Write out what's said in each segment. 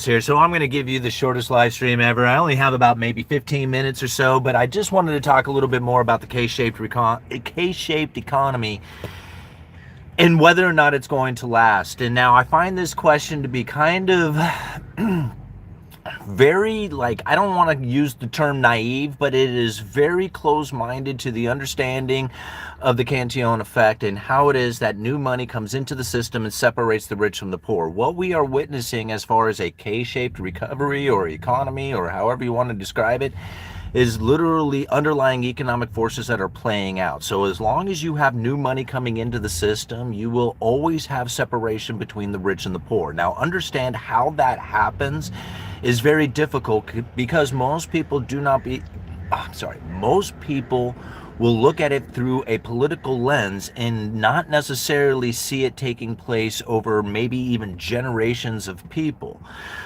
Here, so I'm going to give you the shortest live stream ever. I only have about maybe 15 minutes or so, but I just wanted to talk a little bit more about the K-shaped economy and whether or not it's going to last. And now I find this question to be kind of very, like, I don't want to use the term naive, but it is very close-minded to the understanding of the Cantillon effect and how it is that new money comes into the system and separates the rich from the poor. What we are witnessing as far as a K-shaped recovery or economy, or however you want to describe it, is literally underlying economic forces that are playing out. So as long as you have new money coming into the system, you will always have separation between the rich and the poor. Now, understand how that happens is very difficult because most people most people will look at it through a political lens and not necessarily see it taking place over maybe even generations of people.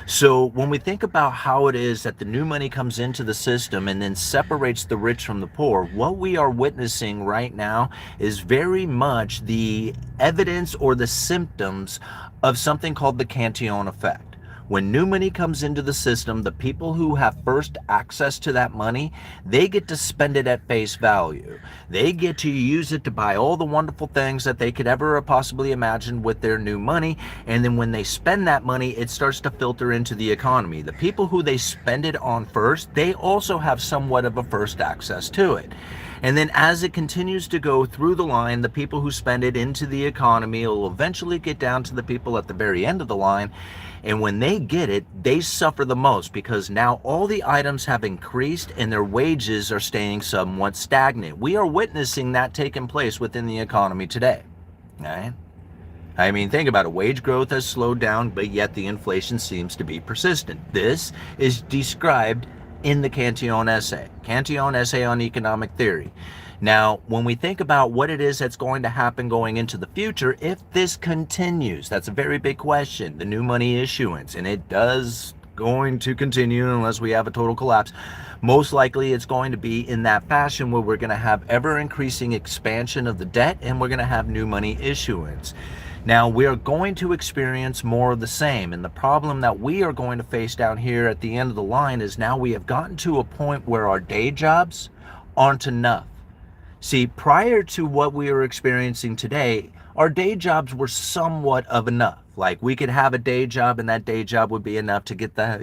So when we think about how it is that the new money comes into the system and then separates the rich from the poor, what we are witnessing right now is very much the evidence or the symptoms of something called the Cantillon effect. When new money comes into the system, the people who have first access to that money, they get to spend it at face value. They get to use it to buy all the wonderful things that they could ever possibly imagine with their new money. And then when they spend that money, it starts to filter into the economy. The people who they spend it on first, they also have somewhat of a first access to it. And then as it continues to go through the line, the people who spend it into the economy will eventually get down to the people at the very end of the line. And when they get it, they suffer the most because now all the items have increased and their wages are staying somewhat stagnant. We are witnessing that taking place within the economy today. All right? I mean, think about it. Wage growth has slowed down, but yet the inflation seems to be persistent. This is described in the Cantillon essay on economic theory. Now, when we think about what it is that's going to happen going into the future, if this continues, that's a very big question, the new money issuance, and it does going to continue unless we have a total collapse. Most likely it's going to be in that fashion where we're going to have ever increasing expansion of the debt and we're going to have new money issuance. Now, we are going to experience more of the same, and the problem that we are going to face down here at the end of the line is now we have gotten to a point where our day jobs aren't enough. See, prior to what we are experiencing today, our day jobs were somewhat of enough. Like, we could have a day job and that day job would be enough to get the,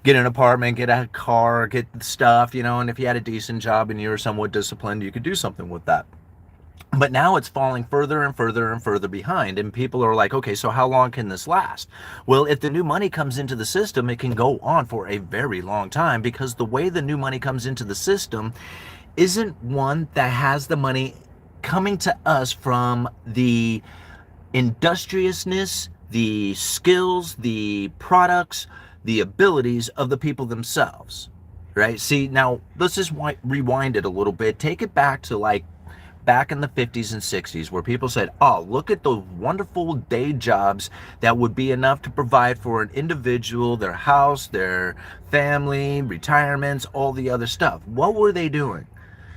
get an apartment, get a car, get stuff, and if you had a decent job and you were somewhat disciplined, you could do something with that. But now it's falling further and further and further behind, and people are like, okay, so how long can this last? Well, if the new money comes into the system, it can go on for a very long time because the way the new money comes into the system isn't one that has the money coming to us from the industriousness, the skills, the products, the abilities of the people themselves, right? See, now let's just rewind it a little bit. Take it back to back in the 50s and 60s where people said, oh, look at those wonderful day jobs that would be enough to provide for an individual, their house, their family, retirements, all the other stuff. What were they doing?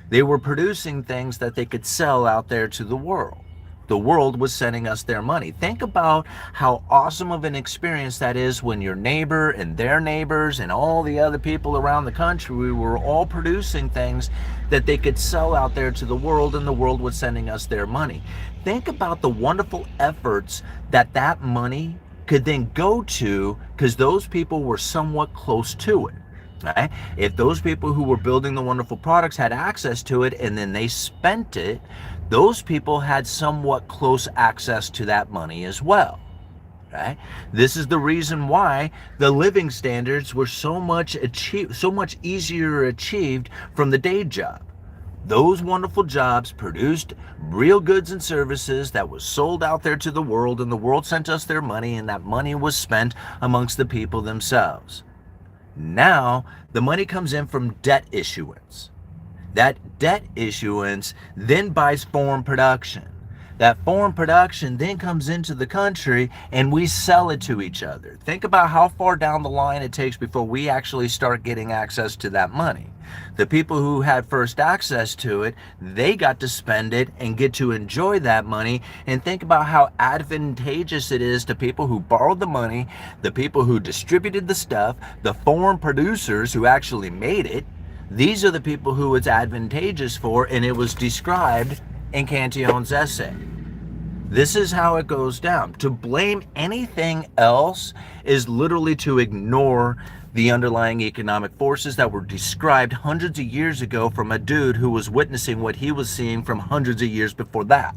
They were producing things that they could sell out there to the world. The world was sending us their money. Think about how awesome of an experience that is when your neighbor and their neighbors and all the other people around the country were all producing things that they could sell out there to the world, and the world was sending us their money. Think about the wonderful efforts that money could then go to because those people were somewhat close to it. Right? If those people who were building the wonderful products had access to it and then they spent it, those people had somewhat close access to that money as well. Right? This is the reason why the living standards were so much easier achieved from the day job. Those wonderful jobs produced real goods and services that was sold out there to the world, and the world sent us their money, and that money was spent amongst the people themselves. Now, the money comes in from debt issuance. That debt issuance then buys foreign production. That foreign production then comes into the country and we sell it to each other. Think about how far down the line it takes before we actually start getting access to that money. The people who had first access to it, they got to spend it and get to enjoy that money. And think about how advantageous it is to people who borrowed the money, the people who distributed the stuff, the foreign producers who actually made it. These are the people who it's advantageous for, and it was described in Cantillon's essay. This is how it goes down. To blame anything else is literally to ignore the underlying economic forces that were described hundreds of years ago from a dude who was witnessing what he was seeing from hundreds of years before that.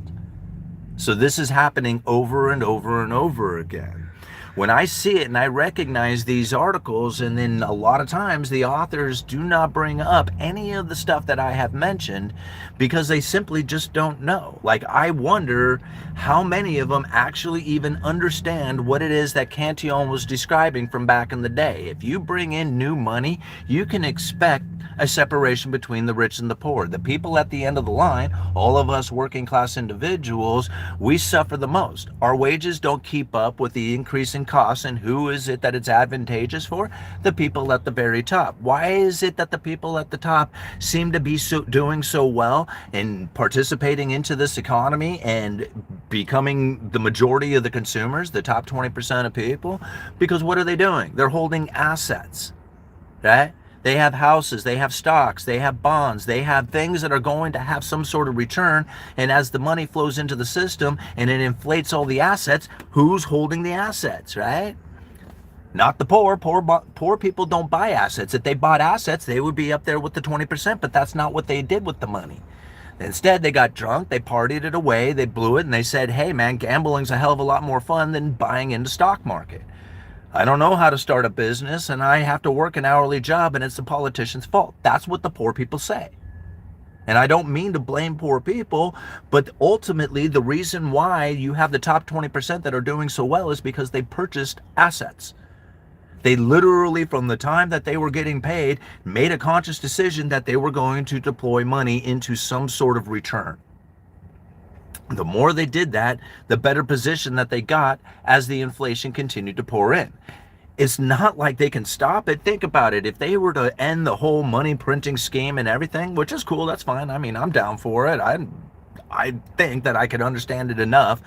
So this is happening over and over and over again. When I see it and I recognize these articles, and then a lot of times the authors do not bring up any of the stuff that I have mentioned because they simply just don't know. Like, I wonder how many of them actually even understand what it is that Cantillon was describing from back in the day. If you bring in new money, you can expect a separation between the rich and the poor. The people at the end of the line, all of us working class individuals, we suffer the most. Our wages don't keep up with the increase in costs, and who is it that it's advantageous for? The people at the very top. Why is it that the people at the top seem to be doing so well and participating into this economy and becoming the majority of the consumers, the top 20% of people? Because what are they doing? They're holding assets, right? They have houses, they have stocks, they have bonds, they have things that are going to have some sort of return. And as the money flows into the system and it inflates all the assets, who's holding the assets, right? Not the poor. Poor people don't buy assets. If they bought assets, they would be up there with the 20%, but that's not what they did with the money. Instead, they got drunk, they partied it away, they blew it, and they said, hey man, gambling's a hell of a lot more fun than buying into stock market. I don't know how to start a business and I have to work an hourly job and it's the politician's fault. That's what the poor people say. And I don't mean to blame poor people, but ultimately the reason why you have the top 20% that are doing so well is because they purchased assets. They literally, from the time that they were getting paid, made a conscious decision that they were going to deploy money into some sort of return. The more they did that, the better position that they got as the inflation continued to pour in. It's not like they can stop it. Think about it. If they were to end the whole money printing scheme and everything, which is cool, that's fine. I mean, I'm down for it. I think that I could understand it enough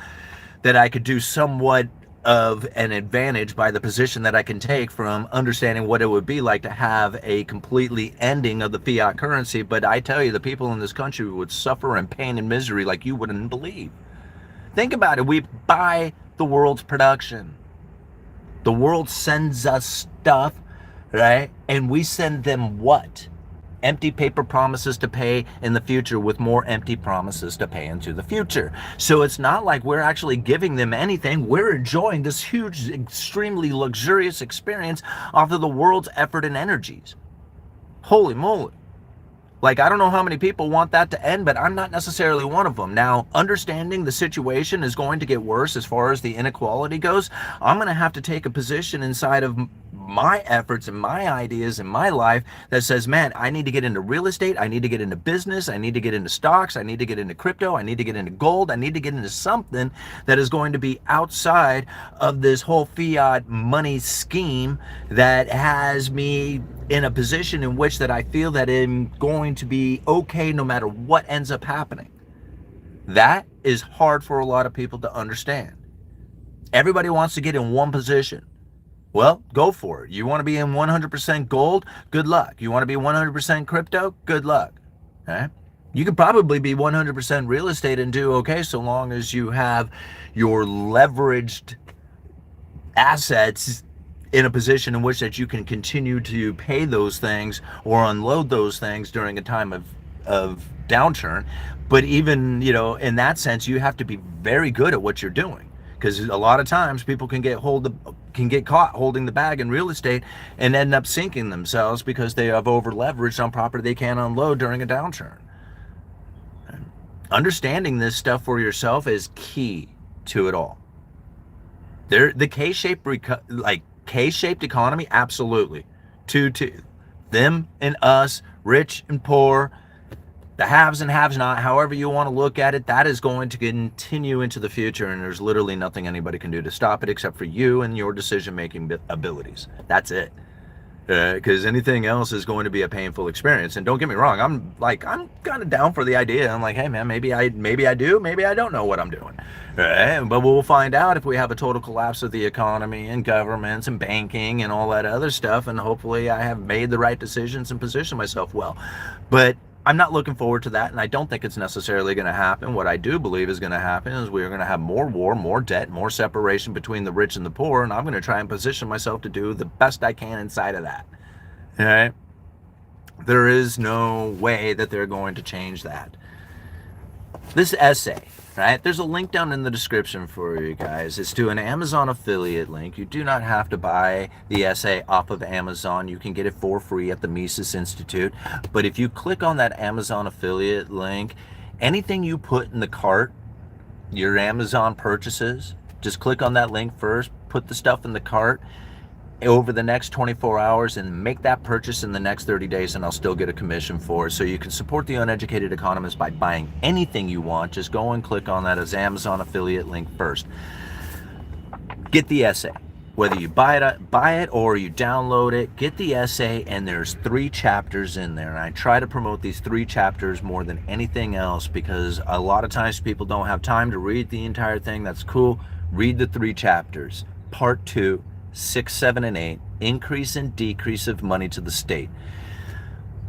that I could do somewhat of an advantage by the position that I can take from understanding what it would be like to have a completely ending of the fiat currency. But I tell you, the people in this country would suffer in pain and misery like you wouldn't believe. Think about it. We buy the world's production. The world sends us stuff, right? And we send them what? Empty paper promises to pay in the future with more empty promises to pay into the future. So it's not like we're actually giving them anything. We're enjoying this huge, extremely luxurious experience off of the world's effort and energies. Holy moly. Like, I don't know how many people want that to end, but I'm not necessarily one of them. Now, understanding the situation is going to get worse as far as the inequality goes, I'm going to have to take a position inside of my efforts and my ideas in my life that says, man, I need to get into real estate, I need to get into business, I need to get into stocks, I need to get into crypto, I need to get into gold, I need to get into something that is going to be outside of this whole fiat money scheme that has me in a position in which that I feel that I'm going to be okay no matter what ends up happening. That is hard for a lot of people to understand. Everybody wants to get in one position. Well, go for it. You want to be in 100% gold? Good luck. You want to be 100% crypto? Good luck. Okay? You could probably be 100% real estate and do okay so long as you have your leveraged assets in a position in which that you can continue to pay those things or unload those things during a time of downturn. But even, in that sense, you have to be very good at what you're doing. Because a lot of times people can get caught holding the bag in real estate and end up sinking themselves because they have over leveraged on property they can't unload during a downturn. Understanding this stuff for yourself is key to it all. The K-shaped economy, absolutely. To them and us, rich and poor, The haves and haves not, however you want to look at it, that is going to continue into the future, and there's literally nothing anybody can do to stop it except for you and your decision-making abilities. That's it. Because anything else is going to be a painful experience. And don't get me wrong, I'm kind of down for the idea. I'm like, hey man, maybe I do, maybe I don't know what I'm doing. But we'll find out if we have a total collapse of the economy and governments and banking and all that other stuff. And hopefully I have made the right decisions and positioned myself well. But I'm not looking forward to that, and I don't think it's necessarily going to happen. What I do believe is going to happen is we're going to have more war, more debt, more separation between the rich and the poor, and I'm going to try and position myself to do the best I can inside of that. All right? There is no way that they're going to change that. This essay, right? There's a link down in the description for you guys. It's to an Amazon affiliate link. You do not have to buy the essay off of Amazon. You can get it for free at the Mises Institute. But if you click on that Amazon affiliate link, anything you put in the cart, your Amazon purchases, just click on that link first, put the stuff in the cart over the next 24 hours and make that purchase in the next 30 days, and I'll still get a commission for it. So you can support the Uneducated Economist by buying anything you want. Just go and click on that as Amazon affiliate link first. Get the essay. Whether you buy it or you download it, get the essay, and there's 3 chapters in there. And I try to promote these 3 chapters more than anything else because a lot of times people don't have time to read the entire thing. That's cool. Read the 3 chapters. Part 2. 6, 7, and 8, increase and decrease of money to the state.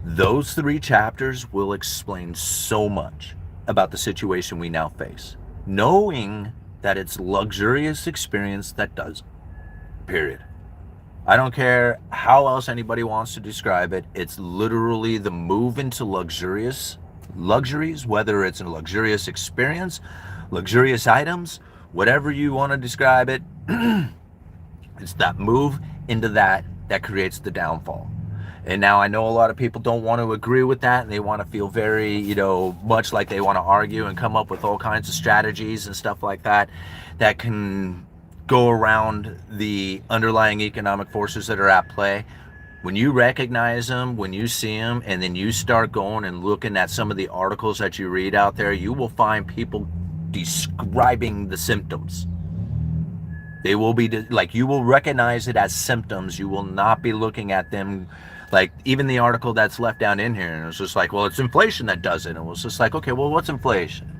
Those 3 chapters will explain so much about the situation we now face, knowing that it's luxurious experience that does, period. I don't care how else anybody wants to describe it. It's literally the move into luxuries, whether it's a luxurious experience, luxurious items, whatever you want to describe it. It's that move into that creates the downfall. And now I know a lot of people don't want to agree with that, and they want to feel very, much like they want to argue and come up with all kinds of strategies and stuff like that that can go around the underlying economic forces that are at play. When you recognize them, when you see them, and then you start going and looking at some of the articles that you read out there, you will find people describing the symptoms. They will be you will recognize it as symptoms. You will not be looking at them like even the article that's left down in here. And it's just like, well, it's inflation that does it. And it was just like, okay, well, what's inflation?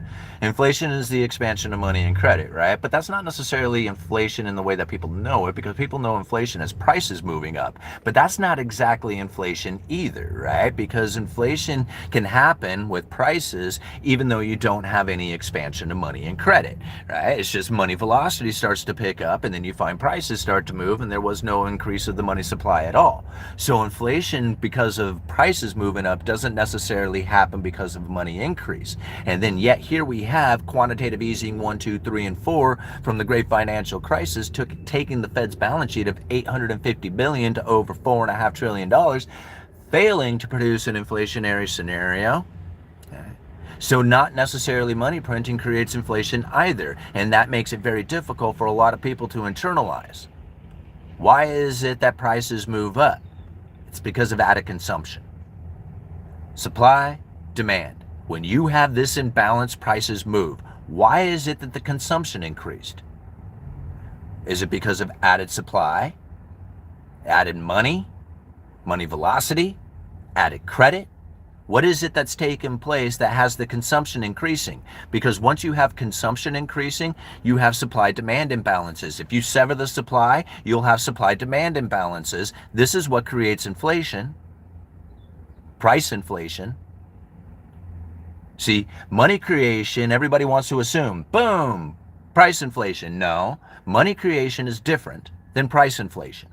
Inflation is the expansion of money and credit, right? But that's not necessarily inflation in the way that people know it, because people know inflation as prices moving up. But that's not exactly inflation either, right? Because inflation can happen with prices even though you don't have any expansion of money and credit, right? It's just money velocity starts to pick up, and then you find prices start to move, and there was no increase of the money supply at all. So inflation, because of prices moving up, doesn't necessarily happen because of money increase. And then yet here we have quantitative easing 1, 2, 3, and 4 from the great financial crisis, taking the Fed's balance sheet of $850 billion to over $4.5 trillion, failing to produce an inflationary scenario. So not necessarily money printing creates inflation either, and that makes it very difficult for a lot of people to internalize. Why is it that prices move up? It's because of added consumption. Supply, demand. When you have this imbalance, prices move. Why is it that the consumption increased? Is it because of added supply, added money, money velocity, added credit? What is it that's taken place that has the consumption increasing? Because once you have consumption increasing, you have supply-demand imbalances. If you sever the supply, you'll have supply-demand imbalances. This is what creates inflation, price inflation. See, money creation, everybody wants to assume, boom, price inflation. No, money creation is different than price inflation.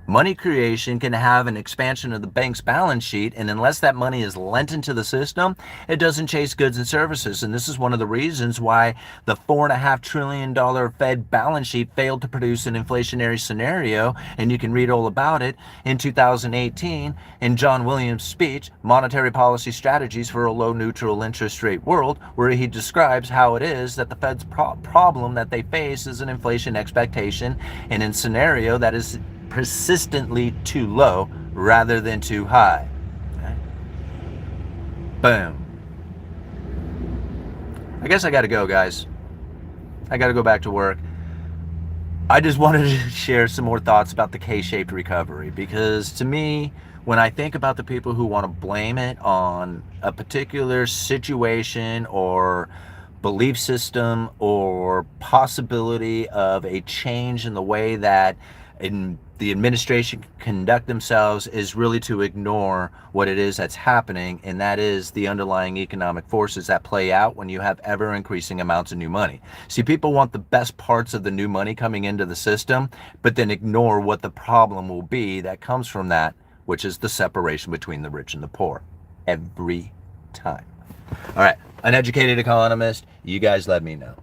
Money creation can have an expansion of the bank's balance sheet, and unless that money is lent into the system, it doesn't chase goods and services. And this is one of the reasons why the $4.5 trillion Fed balance sheet failed to produce an inflationary scenario, and you can read all about it in 2018 in John Williams' speech, Monetary Policy Strategies for a Low Neutral Interest Rate World, where he describes how it is that the Fed's problem that they face is an inflation expectation in a scenario that is persistently too low rather than too high. Okay? Boom. I guess I got to go, guys. I got to go back to work. I just wanted to share some more thoughts about the K-shaped recovery, because to me, when I think about the people who want to blame it on a particular situation or belief system or possibility of a change in the way that the administration conduct themselves, is really to ignore what it is that's happening, and that is the underlying economic forces that play out when you have ever increasing amounts of new money. See, people want the best parts of the new money coming into the system, but then ignore what the problem will be that comes from that, which is the separation between the rich and the poor. Every time. All right, Uneducated Economist, you guys let me know.